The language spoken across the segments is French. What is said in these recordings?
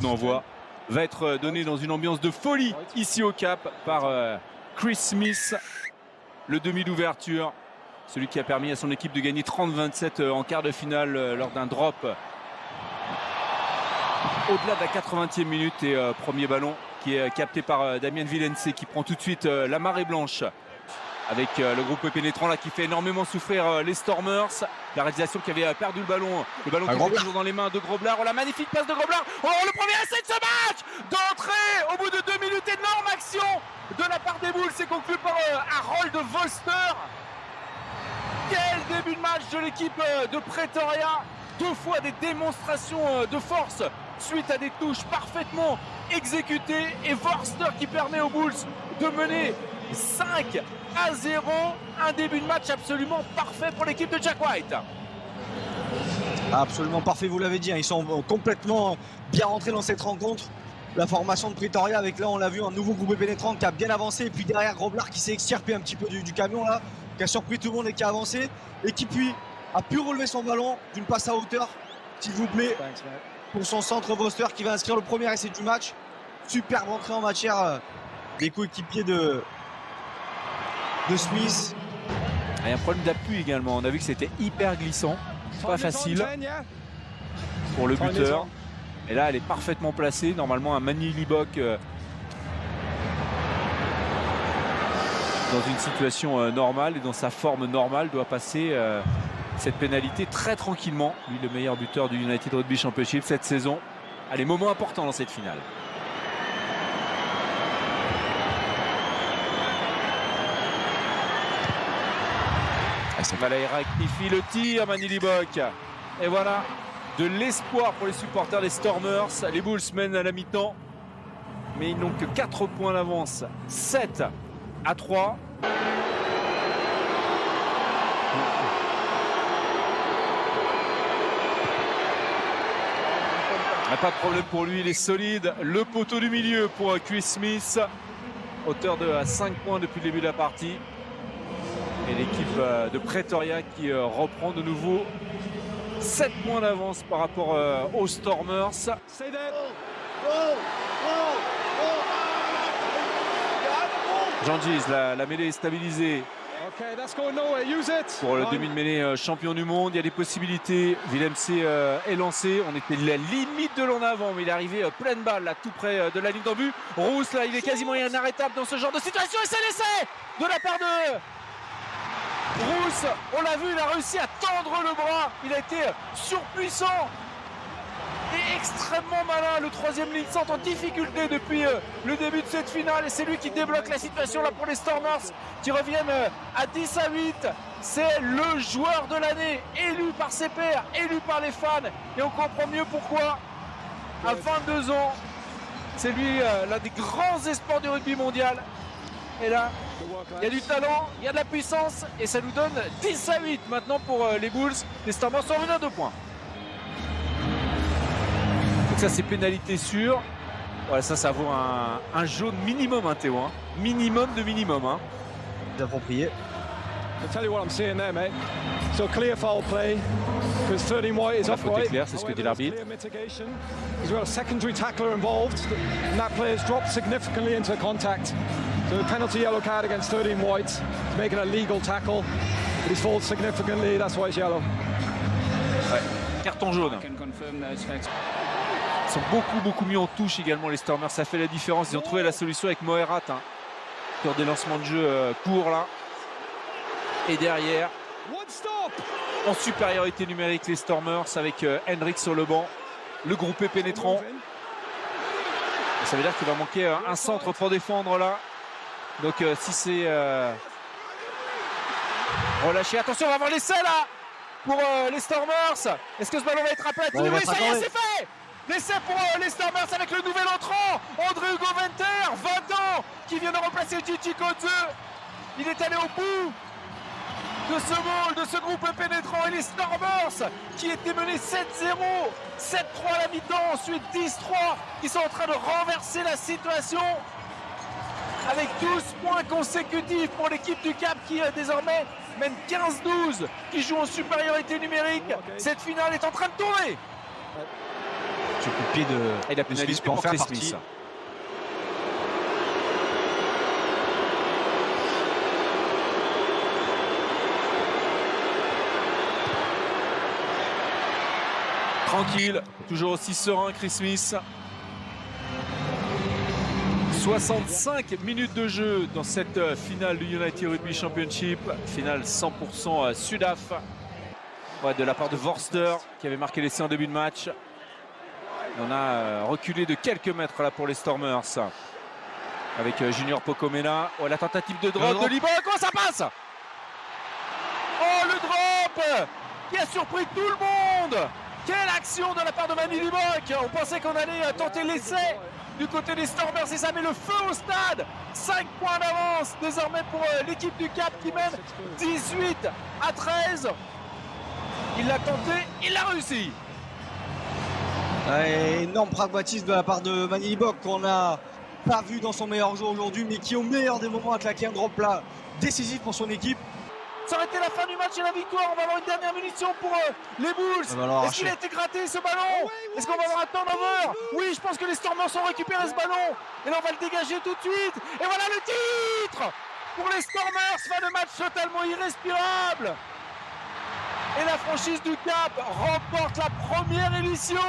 coup d'envoi va être donné dans une ambiance de folie ici au Cap par Chris Smith, le demi d'ouverture, celui qui a permis à son équipe de gagner 30-27 en quart de finale lors d'un drop au-delà de la 80e minute. Et premier ballon qui est capté par Damien Villense, qui prend tout de suite la marée blanche avec le groupe pénétrant là qui fait énormément souffrir les Stormers. La réalisation qui avait perdu le ballon qui était toujours dans les mains de Groblard. Oh, la magnifique passe de Groblard. Oh, le premier essai de ce match d'entrée au bout de 2 minutes. Énorme action de la part des Bulls. C'est conclu par Harold Volster. Quel début de match de l'équipe de Pretoria. 2 fois des démonstrations de force suite à des touches parfaitement exécutées. Et Volster qui permet aux Bulls de mener 5-0, un début de match absolument parfait pour l'équipe de Jack White. Absolument parfait, vous l'avez dit, hein, ils sont complètement bien rentrés dans cette rencontre. La formation de Pretoria avec, là on l'a vu, un nouveau groupe pénétrant qui a bien avancé, et puis derrière Groblard qui s'est extirpé un petit peu du camion là, qui a surpris tout le monde et qui a avancé, et qui puis a pu relever son ballon d'une passe à hauteur, s'il vous plaît, pour son centre Voster qui va inscrire le premier essai du match. Superbe entrée en matière des coéquipiers de Smith. Il y a un problème d'appui également. On a vu que c'était hyper glissant, pas facile pour le buteur. Et là, elle est parfaitement placée. Normalement, un Manny Libok dans une situation normale et dans sa forme normale doit passer cette pénalité très tranquillement. Lui, le meilleur buteur du United Rugby Championship cette saison. Allez, moment important dans cette finale. Valera rectifie le tir, Manny Libok. Et voilà, de l'espoir pour les supporters des Stormers. Les Bulls mènent à la mi-temps, mais ils n'ont que 4 points d'avance. 7-3. Pas de problème pour lui, il est solide. Le poteau du milieu pour Chris Smith, auteur de 5 points depuis le début de la partie. Et l'équipe de Pretoria qui reprend de nouveau 7 points d'avance par rapport aux Stormers. Jean Gilles, la mêlée est stabilisée pour le demi de mêlée champion du monde. Il y a des possibilités. Villemc est lancé. On était la limite de l'en avant, mais il est arrivé pleine balle là, tout près de la ligne d'en but. Rousse là, il est quasiment inarrêtable dans ce genre de situation, et c'est l'essai de la part de Rousse. On l'a vu, il a réussi à tendre le bras. Il a été surpuissant et extrêmement malin. Le 3e ligne centre en difficulté depuis le début de cette finale, et c'est lui qui débloque la situation là pour les Stormers qui reviennent à 10-8. C'est le joueur de l'année, élu par ses pairs, élu par les fans, et on comprend mieux pourquoi. À 22 ans, c'est lui l'un des grands espoirs du rugby mondial. Et là, il y a du talent, il y a de la puissance, et ça nous donne 10-8 maintenant pour les Bulls. Les Stormers sont revenus à 2 points. Donc ça, c'est pénalité sûre. Voilà, ça vaut un jaune minimum, hein, Théo. Hein. Minimum de minimum. Hein. Approprié. I'll tell you what I'm seeing there, mate. So clear foul play, because 13 White is off faute est right. claire, c'est ce que dit l'arbitre. He's got a secondary tackler involved, and that player's dropped significantly into contact. So a penalty yellow card against 13 White. He's making a legal tackle, but he's fallen significantly, that's why it's yellow. Ouais. Carton jaune. Ils sont beaucoup mieux en touche également, les Stormers. Ça fait la différence. Ils ont trouvé la solution avec Moerat, hein, sur des lancements de jeu courts là. Et derrière, en supériorité numérique, les Stormers avec Hendrick sur le banc. Le groupé pénétrant. Et ça veut dire qu'il va manquer un centre pour défendre là. Donc si c'est relâché, attention, on va avoir l'essai là pour les Stormers. Est-ce que ce ballon va être rappelé? Oui, ça y est, c'est fait. L'essai pour les Stormers avec le nouvel entrant, André Hugo Venter, 20 ans, qui vient de remplacer Gigi Kodze. Il est allé au bout de ce ball, de ce groupe pénétrant, et les Stormers qui étaient menés 7-0, 7-3 à la mi-temps, ensuite 10-3, qui sont en train de renverser la situation avec 12 points consécutifs pour l'équipe du Cap qui désormais mène 15-12, qui joue en supériorité numérique. Cette finale est en train de tourner. Ce coup de pied Et la de Smith pénalité peut en pour faire Chris partie. Smith. Tranquille, toujours aussi serein Chris Smith. 65 minutes de jeu dans cette finale du United Rugby Championship. Finale 100% Sudaf. Ouais, de la part de Vorster qui avait marqué l'essai en début de match. On a reculé de quelques mètres là pour les Stormers. Avec Junior Pocomena. Oh, la tentative de drop de Liboc. Oh, ça passe! Oh, le drop qui a surpris tout le monde! Quelle action de la part de Mani Liboc! On pensait qu'on allait tenter l'essai du côté des Stormers et ça met le feu au stade. 5 points d'avance désormais pour l'équipe du Cap qui mène 18-13. Il l'a tenté, il l'a réussi. Ouais, énorme pragmatisme de la part de Mani Liboc qu'on n'a pas vu dans son meilleur jeu aujourd'hui, mais qui au meilleur des moments a claqué un drop là décisif pour son équipe. Ça aurait été la fin du match et la victoire. On va avoir une dernière munition pour les Bulls. Est-ce qu'il a été gratté ce ballon? Est-ce qu'on va avoir un turnover? Oui, je pense que les Stormers ont récupéré ce ballon. Et là, on va le dégager tout de suite. Et voilà le titre pour les Stormers. Fin de match totalement irrespirable. Et la franchise du Cap remporte la première édition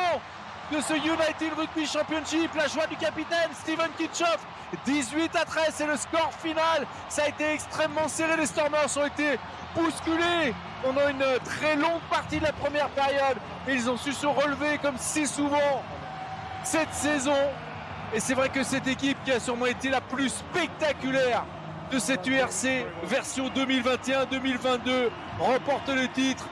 de ce United Rugby Championship. La joie du capitaine Steven Kitchoff. 18-13, c'est le score final. Ça a été extrêmement serré. Les Stormers ont été bousculés pendant une très longue partie de la première période. Et ils ont su se relever comme si souvent cette saison. Et c'est vrai que cette équipe qui a sûrement été la plus spectaculaire de cette URC version 2021-2022 remporte le titre